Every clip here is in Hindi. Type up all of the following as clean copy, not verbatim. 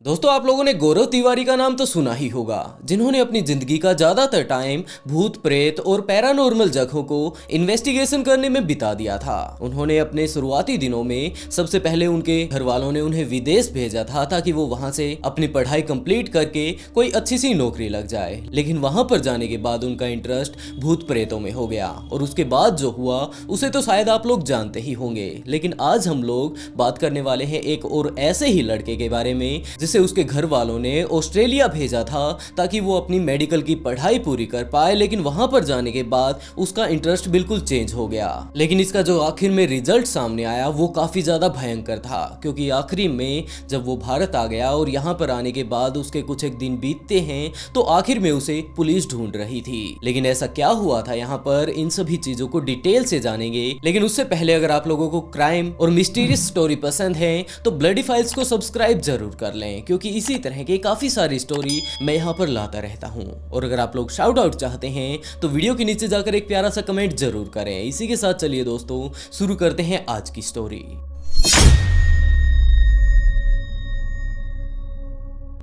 दोस्तों, आप लोगों ने गौरव तिवारी का नाम तो सुना ही होगा, जिन्होंने अपनी जिंदगी का ज्यादातर टाइम भूत प्रेत और पैरानॉर्मल जगहों को इन्वेस्टिगेशन करने में बिता दिया था। उन्होंने अपने शुरुआती दिनों में सबसे पहले उनके घर वालों ने उन्हें विदेश भेजा था ताकि वो वहां से अपनी पढ़ाई कंप्लीट करके कोई अच्छी सी नौकरी लग जाए। लेकिन वहां पर जाने के बाद उनका इंटरेस्ट भूत प्रेतों में हो गया और उसके बाद जो हुआ उसे तो शायद आप लोग जानते ही होंगे। लेकिन आज हम लोग बात करने वाले हैं एक और ऐसे ही लड़के के बारे में जिसे उसके घर वालों ने ऑस्ट्रेलिया भेजा था ताकि वो अपनी मेडिकल की पढ़ाई पूरी कर पाए। लेकिन वहां पर जाने के बाद उसका इंटरेस्ट बिल्कुल चेंज हो गया। लेकिन इसका जो आखिर में रिजल्ट सामने आया वो काफी ज्यादा भयंकर था, क्योंकि आखिरी में जब वो भारत आ गया और यहाँ पर आने के बाद उसके कुछ एक दिन बीतते हैं तो आखिर में उसे पुलिस ढूंढ रही थी। लेकिन ऐसा क्या हुआ था यहाँ पर, इन सभी चीजों को डिटेल से जानेंगे। लेकिन उससे पहले अगर आप लोगों को क्राइम और मिस्टीरियस स्टोरी पसंद है तो ब्लडी फाइल्स को सब्सक्राइब जरूर कर लें, क्योंकि इसी तरह की काफी सारी स्टोरी मैं यहाँ पर लाता रहता हूँ। और अगर आप लोग शाउट आउट चाहते हैं तो वीडियो के नीचे जाकर एक प्यारा सा कमेंट जरूर करें। इसी के साथ चलिए दोस्तों शुरू करते हैं आज की स्टोरी।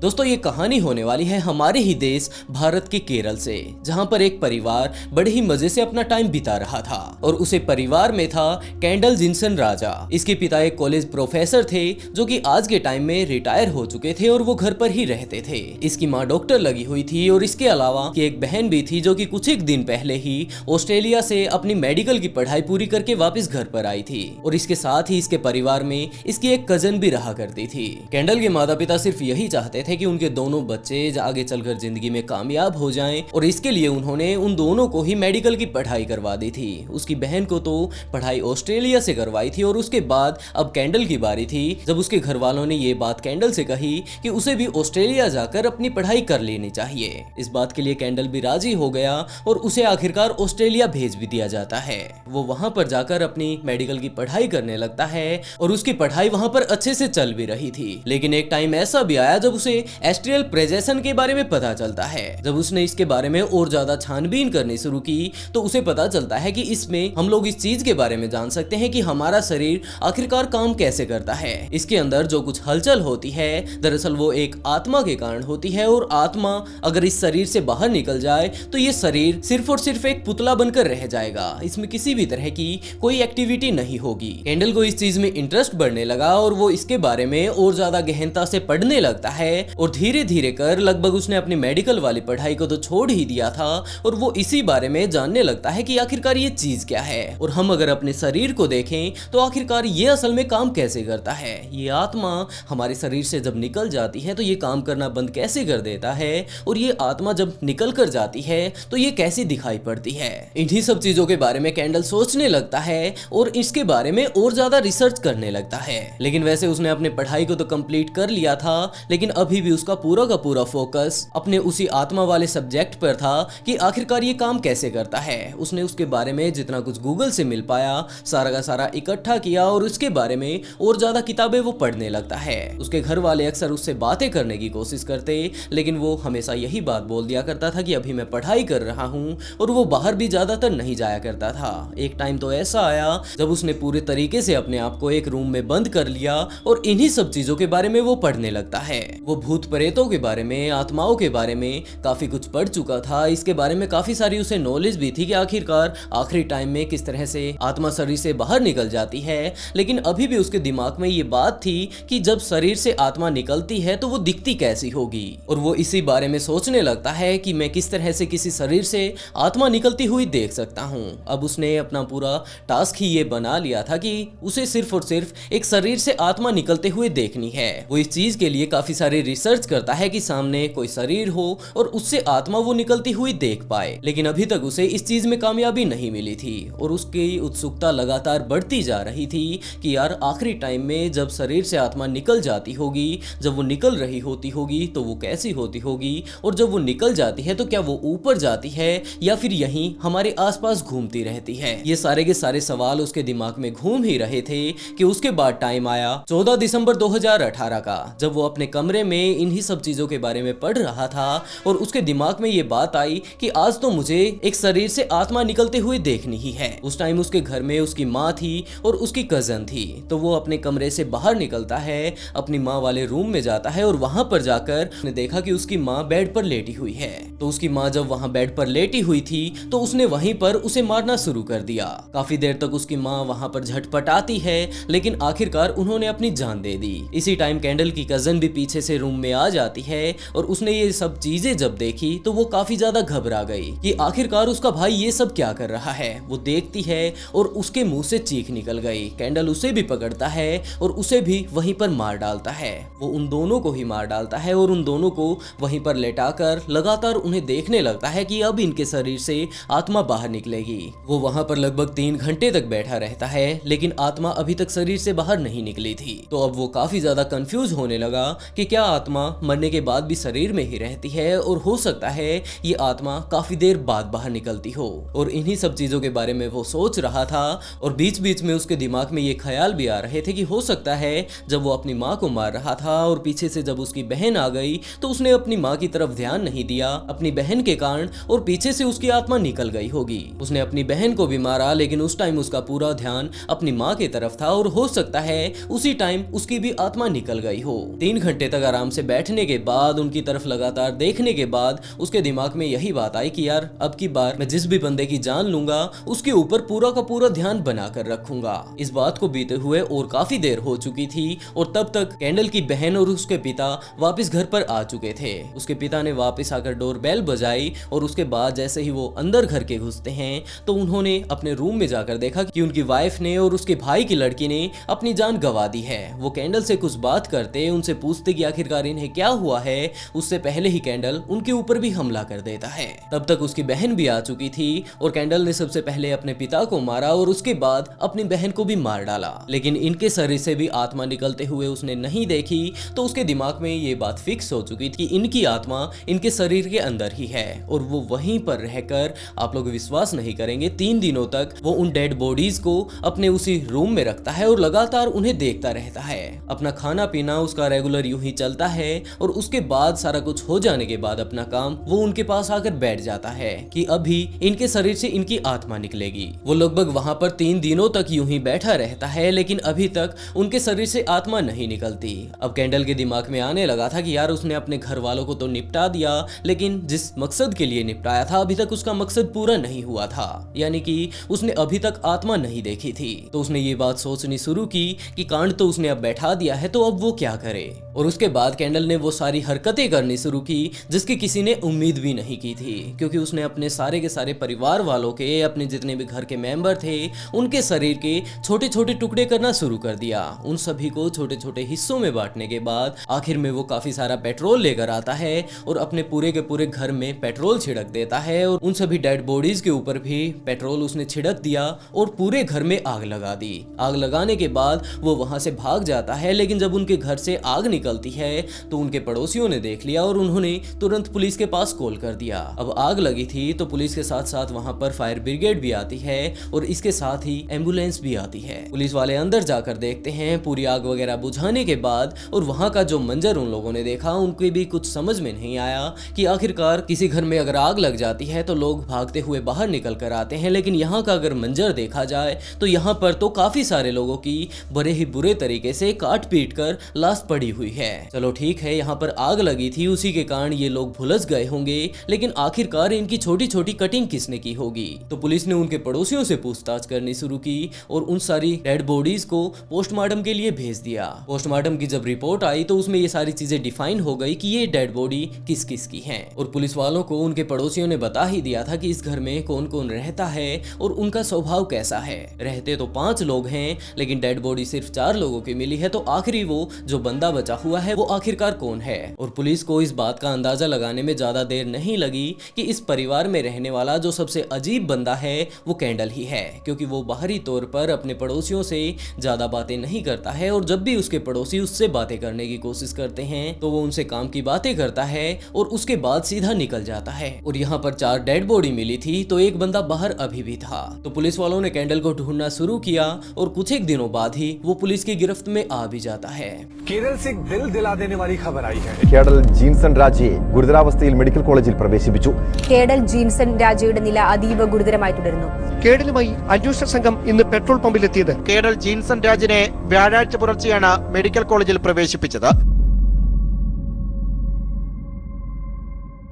दोस्तों, ये कहानी होने वाली है हमारे ही देश भारत के केरल से, जहां पर एक परिवार बड़े ही मजे से अपना टाइम बिता रहा था। और उसे परिवार में था कैंडल जिनसन राजा। इसके पिता एक कॉलेज प्रोफेसर थे जो कि आज के टाइम में रिटायर हो चुके थे और वो घर पर ही रहते थे। इसकी माँ डॉक्टर लगी हुई थी और इसके अलावा की एक बहन भी थी जो कि कुछ एक दिन पहले ही ऑस्ट्रेलिया से अपनी मेडिकल की पढ़ाई पूरी करके वापस घर पर आई थी। और इसके साथ ही इसके परिवार में इसकी एक कजन भी रहा करती थी। कैंडल के माता पिता सिर्फ यही चाहते थे कि उनके दोनों बच्चे आगे चलकर जिंदगी में कामयाब हो जाएं, और इसके लिए उन्होंने उन दोनों को ही मेडिकल की पढ़ाई करवा दी थी। उसकी बहन को तो पढ़ाई ऑस्ट्रेलिया से करवाई थी और उसके बाद अब कैंडल की बारी थी जब उसके घर वालों ने ये बात कैंडल से कही कि उसे भी ऑस्ट्रेलिया जाकर अपनी पढ़ाई कर लेनी चाहिए। इस बात के लिए कैंडल भी राजी हो गया और उसे आखिरकार ऑस्ट्रेलिया भेज भी दिया जाता है। वो वहां पर जाकर अपनी मेडिकल की पढ़ाई करने लगता है और उसकी पढ़ाई वहां पर अच्छे से चल भी रही थी। लेकिन एक टाइम ऐसा भी आया जब उसे एस्ट्रियल प्रोजेक्शन के बारे में पता चलता है। जब उसने इसके बारे में और ज्यादा छानबीन करनी शुरू की तो उसे पता चलता है कि इसमें हम लोग इस चीज के बारे में जान सकते हैं कि हमारा शरीर आखिरकार काम कैसे करता है। इसके अंदर जो कुछ हलचल होती है दरअसल वो एक आत्मा के कारण होती है, और आत्मा अगर इस शरीर से बाहर निकल जाए तो ये शरीर सिर्फ और सिर्फ एक पुतला बनकर रह जाएगा। इसमें किसी भी तरह की कोई एक्टिविटी नहीं होगी। कैंडल को इस चीज में इंटरेस्ट बढ़ने लगा और वो इसके बारे में और ज्यादा गहनता से पढ़ने लगता है। और धीरे धीरे कर लगभग उसने अपनी मेडिकल वाली पढ़ाई को तो छोड़ ही दिया था और वो इसी बारे में जानने लगता है कि आखिरकार ये चीज क्या है, और हम अगर अपने शरीर को देखें तो आखिरकार ये असल में काम कैसे करता है। ये आत्मा हमारे शरीर से जब निकल जाती है तो ये काम करना बंद कैसे कर देता है, और ये आत्मा जब निकल कर जाती है तो ये कैसी दिखाई पड़ती है। इन्हीं सब चीजों के बारे में कैंडल सोचने लगता है और इसके बारे में और ज्यादा रिसर्च करने लगता है। लेकिन वैसे उसने अपने पढ़ाई को तो कंप्लीट कर लिया था, लेकिन अभी भी उसका पूरा का पूरा फोकस अपने उसी आत्मा वाले सब्जेक्ट पर था कि आखिरकार ये काम कैसे करता है। उसने उसके बारे में जितना कुछ गूगल से मिल पाया सारा का सारा इकट्ठा किया और उसके बारे में और ज्यादा किताबें वो पढ़ने लगता है। उसके घर वाले अक्सर उससे बातें करने की कोशिश करते, लेकिन वो हमेशा यही बात बोल दिया करता था कि अभी मैं पढ़ाई कर रहा हूँ, और वो बाहर भी ज्यादातर नहीं जाया करता था। एक टाइम तो ऐसा आया जब उसने पूरे तरीके से अपने आप को एक रूम में बंद कर लिया और इन्हीं सब चीजों के बारे में वो पढ़ने लगता है। वो भूत प्रेतों के बारे में, आत्माओं के बारे में काफी कुछ पढ़ चुका था। इसके बारे में काफी सारी उसे नॉलेज भी थी कि आखिरकार आखिरी टाइम में किस तरह से आत्मा शरीर से बाहर निकल जाती है। लेकिन अभी भी उसके दिमाग में ये बात थी कि जब शरीर से आत्मा निकलती है तो वो दिखती कैसी होगी, और वो इसी बारे में सोचने लगता है कि मैं किस तरह से किसी शरीर से आत्मा निकलती हुई देख सकता हूँ। अब उसने अपना पूरा टास्क ही ये बना लिया था कि उसे सिर्फ और सिर्फ एक शरीर से आत्मा निकलते हुए देखनी है। वो इस चीज के लिए काफी सारी रिसर्च करता है कि सामने कोई शरीर हो और उससे आत्मा वो निकलती हुई देख पाए। लेकिन अभी तक उसे इस चीज में कामयाबी नहीं मिली थी और उसकी उत्सुकता लगातार बढ़ती जा रही थी कि यार आखिरी टाइम में जब शरीर से आत्मा निकल जाती होगी, जब वो निकल रही होती होगी तो वो कैसी होती होगी, और जब वो निकल जाती है तो क्या वो ऊपर जाती है या फिर यहीं हमारे आसपास घूमती रहती है। ये सारे के सारे सवाल उसके दिमाग में घूम ही रहे थे कि उसके बाद टाइम आया 14 दिसंबर 2018 का, जब वो अपने कमरे में इन्हीं सब चीजों के बारे में पढ़ रहा था और उसके दिमाग में ये बात आई कि आज तो मुझे एक शरीर से आत्मा निकलते हुए देखनी ही है। उस टाइम उसके घर में उसकी माँ थी और उसकी कजन थी। तो वो अपने कमरे से बाहर निकलता है, अपनी माँ वाले रूम में जाता है और वहां पर जाकर उसने देखा कि उसकी माँ बेड पर लेटी हुई है। तो उसकी माँ जब वहां बेड पर लेटी हुई थी तो उसने वहीं पर उसे मारना शुरू कर दिया। काफी देर तक उसकी माँ वहां पर झटपटाती है, लेकिन आखिरकार उन्होंने अपनी जान दे दी। इसी टाइम कैंडल की कजन भी पीछे से रूम में आ जाती है और उसने ये सब चीजें जब देखी तो वो काफी ज्यादा घबरा गई कि आखिरकार उसका भाई ये सब क्या कर रहा है। वो देखती है और उसके मुंह से चीख निकल गई। कैंडल उसे भी पकड़ता है और उसे भी वहीं पर मार डालता है। वो उन दोनों को ही मार डालता है और उन दोनों को वहीं पर लेटाकर लगातार उन्हें देखने लगता है कि अब इनके शरीर से आत्मा बाहर निकलेगी। वो वहां पर लगभग 3 घंटे तक बैठा रहता है, लेकिन आत्मा अभी तक शरीर से बाहर नहीं निकली थी। तो अब वो काफी ज्यादा कंफ्यूज होने लगा कि क्या आत्मा मरने के बाद भी शरीर में ही रहती है और हो सकता है ये आत्मा काफी देर बाद बाहर निकलती हो। और इन्हीं सब चीजों के बारे में वो सोच रहा था और बीच बीच में उसके दिमाग में ये ख्याल भी आ रहे थे कि हो सकता है जब वो अपनी माँ को मार रहा था और पीछे से जब उसकी बहन आ गई तो उसने अपनी माँ की तरफ ध्यान नहीं दिया अपनी बहन के कारण और पीछे से उसकी आत्मा निकल गई होगी। उसने अपनी बहन को भी मारा, लेकिन उस टाइम उसका पूरा ध्यान अपनी माँ की तरफ था और हो सकता है उसी टाइम उसकी भी आत्मा निकल गई हो। 3 घंटे तक आराम से बैठने के बाद, उनकी तरफ लगातार देखने के बाद उसके दिमाग में यही बात आई कि यार अब की बार मैं जिस भी बंदे की जान लूंगा उसके ऊपर पूरा का पूरा ध्यान बनाकर रखूंगा। इस बात को बीते हुए और काफी देर हो चुकी थी और तब तक कैंडल की बहन और उसके पिता वापस घर पर आ चुके थे। उसके पिता ने वापस आकर डोरबेल बजाई और उसके बाद जैसे ही वो अंदर घर के घुसते हैं तो उन्होंने अपने रूम में जाकर देखा कि उनकी वाइफ ने और उसके भाई की लड़की ने अपनी जान गंवा दी है। वो कैंडल से कुछ बात करते, उनसे पूछते कि आखिरकार इन्हें क्या हुआ है। उससे पहले ही कैंडल उनके ऊपर भी हमला कर देता है। तब तक उसकी बहन भी आ चुकी थी और कैंडल ने सबसे पहले अपने पिता को मारा और उसके बाद अपनी बहन को भी मार डाला। लेकिन इनके शरीर से भी आत्मा निकलते हुए उसने नहीं देखी, तो उसके दिमाग में ये बात फिक्स हो चुकी थी कि इनकी आत्मा इनके शरीर के अंदर ही है और वो वहीं पर रहकर, आप लोग विश्वास नहीं करेंगे, 3 दिनों तक वो उन डेड बॉडीज को अपने उसी रूम में रखता है और लगातार उन्हें देखता रहता है। अपना खाना पीना उसका रेगुलर यूं ही चलता है और उसके बाद सारा कुछ हो जाने के बाद अपना काम वो उनके पास आकर बैठ जाता है कि अभी इनके शरीर से इनकी आत्मा निकलेगी। वो लगभग वहां पर 3 दिनों तक यूं ही बैठा रहता है, लेकिन अभी तक उनके शरीर से आत्मा नहीं निकलती। अब कैंडल के दिमाग में आने लगा था कि यार उसने अपने घर वालों को तो निपटा दिया, लेकिन जिस मकसद के लिए निपटाया था अभी तक उसका मकसद पूरा नहीं हुआ था, यानी कि उसने अभी तक आत्मा नहीं देखी थी। तो उसने ये बात सोचनी शुरू की कि कांड तो उसने अब बैठा दिया है, तो अब वो क्या करे। और उसके बाद कैंडल ने वो सारी हरकतें करनी शुरू की जिसकी किसी ने उम्मीद भी नहीं की थी, क्योंकि उसने अपने सारे के सारे परिवार वालों के, अपने जितने भी घर के मेंबर थे, उनके शरीर के छोटे छोटे टुकड़े करना शुरू कर दिया। उन सभी को छोटे छोटे हिस्सों में बांटने के बाद आखिर में वो काफी सारा पेट्रोल लेकर आता है और अपने पूरे के पूरे घर में पेट्रोल छिड़क देता है और उन सभी डेड बॉडीज के ऊपर भी पेट्रोल उसने छिड़क दिया और पूरे घर में आग लगा दी। आग लगाने के बाद वो वहां से भाग जाता है, लेकिन जब उनके घर से आग निकलती है तो उनके पड़ोसियों ने देख लिया और उन्होंने तुरंत पुलिस के पास कॉल कर दिया। अब आग लगी थी तो पुलिस के साथ साथ वहां पर फायर ब्रिगेड भी आती है और इसके साथ ही एम्बुलेंस भी आती है। पुलिस वाले अंदर जाकर देखते हैं पूरी आग वगैरह बुझाने के बाद, और वहां का जो मंजर उन लोगों ने देखा उनके भी कुछ समझ में नहीं आया कि आखिरकार किसी घर में अगर आग लग जाती है तो लोग भागते हुए बाहर निकल कर आते हैं, लेकिन यहाँ का अगर मंजर देखा जाए तो यहाँ पर तो काफी सारे लोगों की बड़े ही बुरे तरीके से काट पीट कर लाश पड़ी हुई है। चलो ठीक है, यहाँ पर आग लगी थी उसी के कारण ये लोग भुलस गए होंगे, लेकिन आखिरकार इनकी छोटी छोटी कटिंग किसने की होगी। तो पुलिस ने उनके पड़ोसियों से पूछताछ करनी शुरू की और उन सारी डेड बॉडीज को पोस्टमार्टम के लिए भेज दिया। पोस्टमार्टम की जब रिपोर्ट आई तो उसमें ये सारी चीजें डिफाइन हो गई कि ये डेड बॉडी किस किस की हैं, और पुलिस वालों को उनके पड़ोसियों ने बता ही दिया था कि इस घर में कौन कौन रहता है और उनका स्वभाव कैसा है। रहते तो 5 लोग हैं, लेकिन डेड बॉडी सिर्फ 4 लोगों की मिली है, तो आखिरी वो जो बंदा बचा हुआ है वो आखिरकार कौन है। और पुलिस को इस बात का अंदाजा लगाने में ज्यादा देर नहीं लगी कि इस परिवार में रहने वाला जो सबसे अजीब बंदा है वो कैंडल ही है, क्योंकि वो बाहरी तौर पर अपने पड़ोसियों से ज्यादा बातें नहीं करता है और जब भी उसके पड़ोसी उससे बातें करने की कोशिश करते हैं तो वो उनसे काम की बातें करता है और उसके बाद सीधा निकल जाता है। और यहाँ पर 4 डेड बॉडी मिली थी तो एक बंदा बाहर अभी भी था। तो पुलिस वालों ने कैंडल को ढूंढना शुरू किया और कुछ एक दिनों बाद ही वो पुलिस की गिरफ्त में आ भी जाता है। केरल से दिल दिला देने देने वाली खबर आई है। കേഡൽ ജീൻസൺ രാജയെ ഗുരുതരാവസ്ഥയിൽ മെഡിക്കൽ കോളേജിൽ പ്രവേശിപ്പിച്ചു. കേഡൽ ജീൻസൺ രാജയുടെ നില അതീവ ഗുരുതരമായി തുടരുന്നു. കേഡലുമായി അന്വേഷണ സംഘം ഇന്ന് പെട്രോൾ പമ്പിലെത്തിയത്. കേഡൽ ജീൻസൺ രാജിനെ വ്യാഴാഴ്ച പുലർച്ചെയാണ് മെഡിക്കൽ കോളേജിൽ പ്രവേശിപ്പിച്ചത്.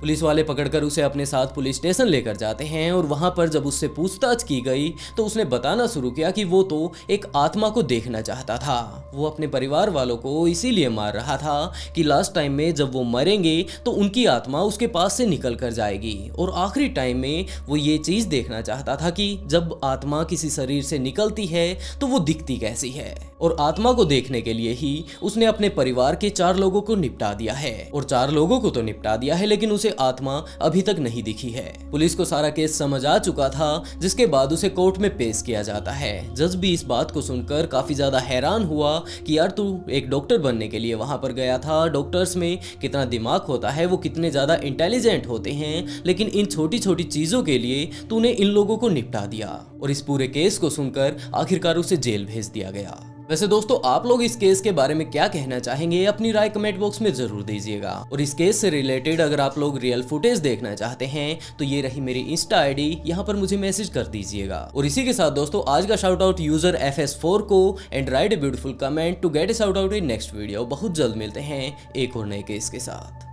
पुलिस वाले पकड़कर उसे अपने साथ पुलिस स्टेशन लेकर जाते हैं और वहां पर जब उससे पूछताछ की गई तो उसने बताना शुरू किया कि वो तो एक आत्मा को देखना चाहता था। वो अपने परिवार वालों को इसीलिए मार रहा था कि लास्ट टाइम में जब वो मरेंगे तो उनकी आत्मा उसके पास से निकल कर जाएगी, और आखिरी टाइम में वो ये चीज़ देखना चाहता था कि जब आत्मा किसी शरीर से निकलती है तो वो दिखती कैसी है। और आत्मा को देखने के लिए ही उसने अपने परिवार के 4 लोगों को निपटा दिया है, और 4 लोगों को तो निपटा दिया है लेकिन उसे आत्मा अभी तक नहीं दिखी है। पुलिस को सारा केस समझ आ चुका था, जिसके बाद उसे कोर्ट में पेश किया जाता है। जज भी इस बात को सुनकर काफी ज्यादा हैरान हुआ कि यार तू एक डॉक्टर बनने के लिए वहां पर गया था, डॉक्टर्स में कितना दिमाग होता है, वो कितने ज्यादा इंटेलिजेंट होते हैं, लेकिन इन छोटी छोटी चीजों के लिए तूने इन लोगों को निपटा दिया। और इस पूरे केस को सुनकर आखिरकार उसे जेल भेज दिया गया। वैसे दोस्तों, आप लोग इस केस के बारे में क्या कहना चाहेंगे, अपनी राय कमेंट बॉक्स में जरूर दीजिएगा। और इस केस से रिलेटेड अगर आप लोग रियल फुटेज देखना चाहते हैं तो ये रही मेरी इंस्टा आईडी, यहाँ पर मुझे मैसेज कर दीजिएगा। और इसी के साथ दोस्तों आज का शाउट आउट यूजर FS4 को, and write a beautiful comment to get a shout out in next video. बहुत जल्द मिलते हैं एक और नए केस के साथ।